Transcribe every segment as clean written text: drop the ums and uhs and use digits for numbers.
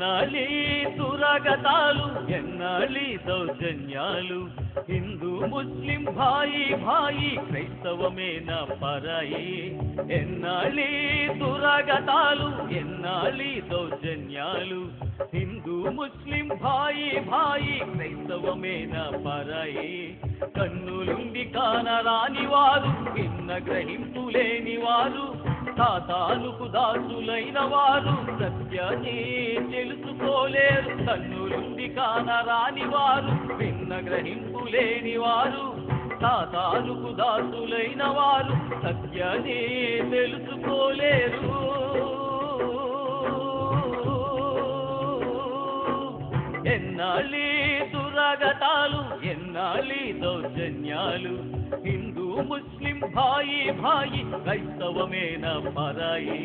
ఎన్నాళ్ళీ దురాగతాలు ఎన్నాళ్ళీ దౌర్జన్యాలు హిందూ ముస్లిం భాయి భాయి క్రైస్తవమేనా పరాయి ఎన్నాళ్ళీ దురాగతాలు ఎన్నాళ్ళీ దౌర్జన్యాలు హిందూ ముస్లిం భాయి భాయి క్రైస్తవమేనా పరాయి కన్నులుండి కానరాని వారు భిన్న గ్రహింపు లేని వారు సాతానుకు దాసులైన వారు సత్యాన్ని తెలుసుకోలేరు కన్నులుండి కానరాని వారు భిన్న గ్రహింపు లేని వారు సాతానుకు దాసులైన వారు సత్యాన్ని తెలుసుకోలేరు ఎన్నాళ్ళీ దురాగతాలు ఎన్నాళ్ళీ దౌర్జన్యాలు హిందూ ముస్లిం భాయి భాయి క్రైస్తవమేనా పరాయి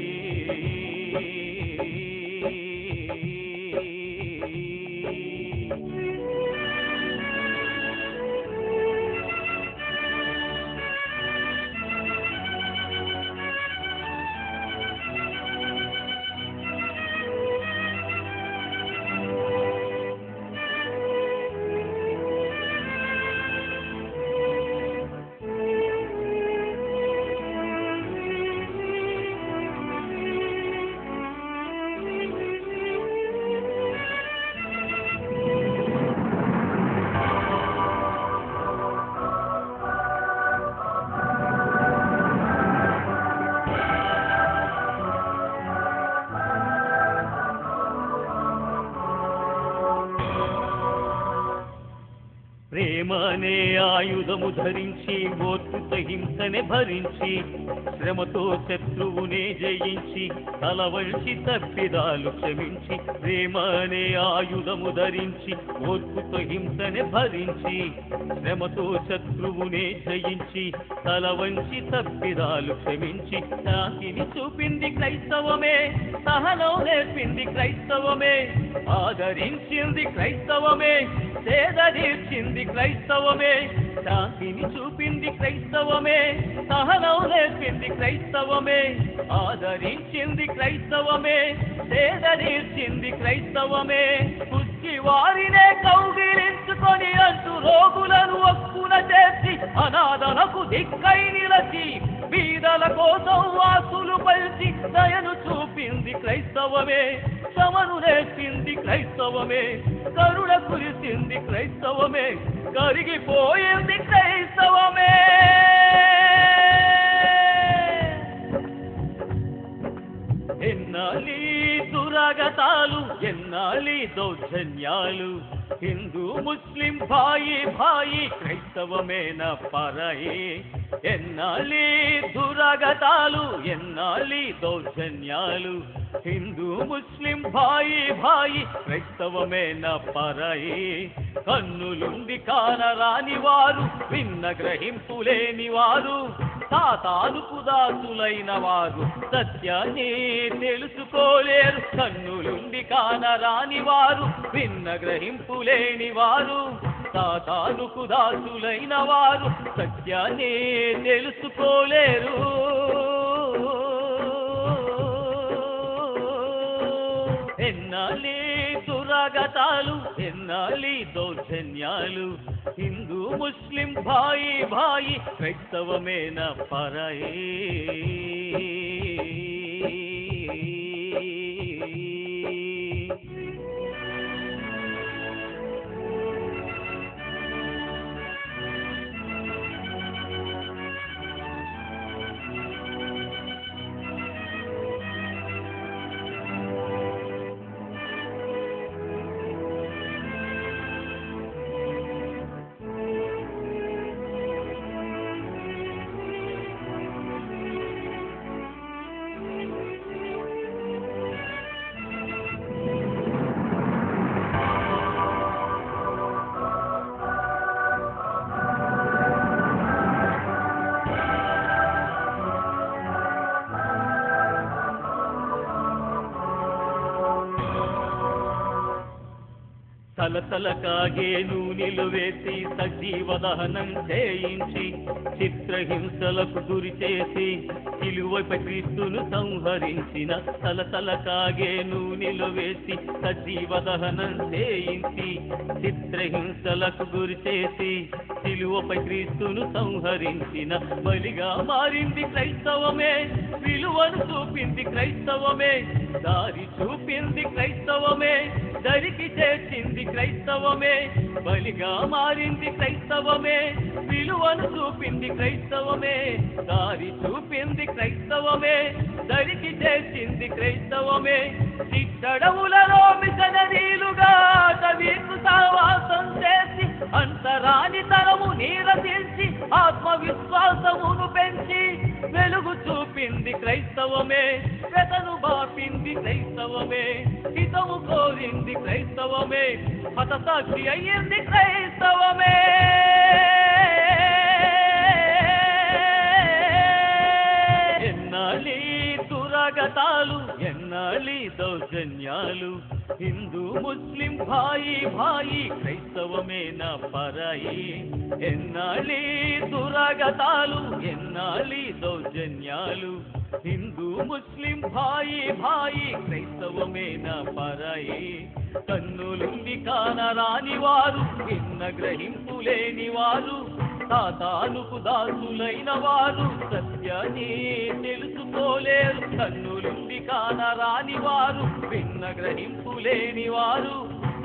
ప్రేమనే ఆయుధము ధరించి ఓర్పుతో హింసనే భరించి శ్రమతో శత్రువునే జయించి తలవంచి తప్పిదాలు క్షమించి ప్రేమనే ఆయుధము ధరించి ఓర్పుతో హింసనే భరించి శ్రమతో శత్రువునే జయించి తలవంచి తప్పిదాలు క్షమించి శాంతిని చూపింది క్రైస్తవమే సహనం నేర్పింది క్రైస్తవమే ఆదరించింది క్రైస్తవమే సేదీర్చింది క్రైస్తవమే శాంతిని చూపింది క్రైస్తవమే సహనం నేర్పింది క్రైస్తవమే ఆదరించింది క్రైస్తవమే సేదీర్చింది క్రైస్తవమే పుచ్చి వారినే కౌగిలించుకొని అంటూ రోగులను ఒక్కున చేర్చి అనాథలకు దిక్కై నిలచి బీదల కోసం వాసులు పలిచి దయను చూపింది క్రైస్తవమే క్షమను నేర్పింది క్రైస్తవమే కరుణ కురిసింది క్రైస్తవమే కరిగిపోయింది క్రైస్తవమే ఎన్నాళ్ళీ దురాగతాలు ఎన్నాళ్ళీ దౌర్జన్యాలు హిందూ ముస్లిం భాయి భాయి క్రైస్తవమేనా పరాయి ఎన్నాళ్ళీ దురాగతాలు ఎన్నాళ్ళీ దౌర్జన్యాలు హిందూ ముస్లిం భాయి భాయి క్రైస్తవమేనా పరాయి కన్నులుండి కానరాని వారు భిన్న గ్రహింపు లేని వారు సాతానుకు దాసులైన వారు సత్యాన్ని తెలుసుకోలేరు కన్నులుండి కానరాని వారు భిన్న గ్రహింపు లేని వారు సాతానుకు దాసులైన వారు సత్యాన్ని తెలుసుకోలేరు ఎన్నాళ్ళీ దురాగతాలు ఎన్నాళ్ళీ దౌర్జన్యాలు హిందూ ముస్లిం భాయి భాయి క్రైస్తవమేనా పరాయి తలతల కాగే నూనెలు వేసి సజీవ దహనం చేయించి చిత్రహింసలకు గురి చేసి సిలువపై క్రీస్తును సంహరించిన తలతల కాగే నూనెలు వేసి సజీవ దహనం చేయించి చిత్రహింసలకు గురి చేసి సిలువపై క్రీస్తును సంహరించిన బలిగా మారింది క్రైస్తవమే, విలువను చూపింది క్రైస్తవమే, దారి చూపింది క్రైస్తవమే, దరికి చేర్చింది క్రైస్తవమే. బలిగా మారింది క్రైస్తవమే, విలువను చూపింది క్రైస్తవమే, దారి చూపింది క్రైస్తవమే, దరికి చేర్చింది క్రైస్తవమే. శిక్షడవులలో మిషనరీలుగా వీకు సహవాసం చేసి అంతరాని తరము నీరసించి ఆత్మవిశ్వాసమును పెంచి వెలుగు చూపింది క్రైస్తవమే, వెతను బాపింది క్రైస్తవమే, హితము కోరింది క్రైస్తవమే, హతసాక్షి అయ్యింది క్రైస్తవమే. ఎన్నాళ్ళీ దురాగతాలు, ఎన్నాళ్ళీ దౌర్జన్యాలు, హిందూ ముస్లిం భాయి భాయి క్రైస్తవమే నా పరాయి. ఎన్నాళ్ళీ దురాగతాలు, ఎన్నాళ్ళీ దౌర్జన్యాలు, హిందూ ముస్లిం భాయి భాయి క్రైస్తవమే నా పరాయి. కన్నులుండి కానరాని వారు, విన్న గ్రహింపు లేని వారు, సాతానుకు దాసులైన వారు సత్యాన్ని తెలుసుకోలేరు. కన్నులుండి కానరాని వారు, విన్న గ్రహింపు లేని వారు,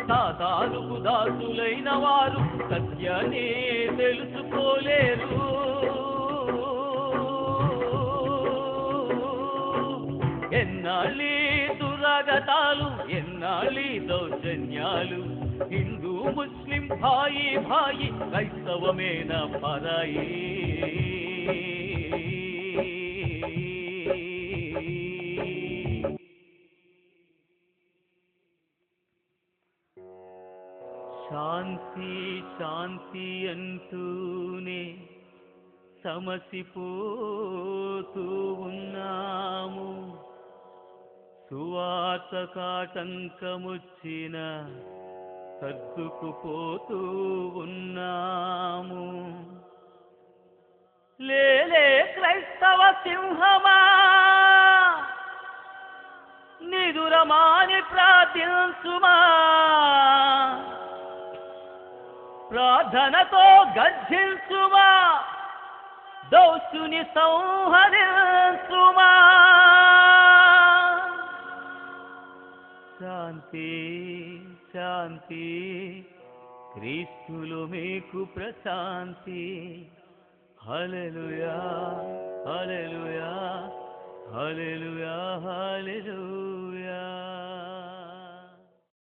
సాతానుకు దాసులైన వారు సత్యాన్ని తెలుసుకోలేరు. ఎన్నాళ్ళీ దురాగతాలు, ఎన్నాళ్ళీ దౌర్జన్యాలు, హిందూ ముస్లిం భాయి భాయి క్రైస్తవమే నా పరాయి. శాంతి శాంతి అంటూనే సమసిపోతూ ఉన్నాము, సువార్త కాటంకముచ్చిన సర్దుకుపోతూ ఉన్నాము. లేలే క్రైస్తవ సింహమా, నిదురమాని ప్రార్థించుమా, ప్రార్థనతో గర్జించుమా, దోషుని సంహరించుమా. శాంతి శాంతి క్రీస్తులో మీకు ప్రశాంతి. హల్లెలూయా హల్లెలూయా హల్లెలూయా హల్లెలూయా.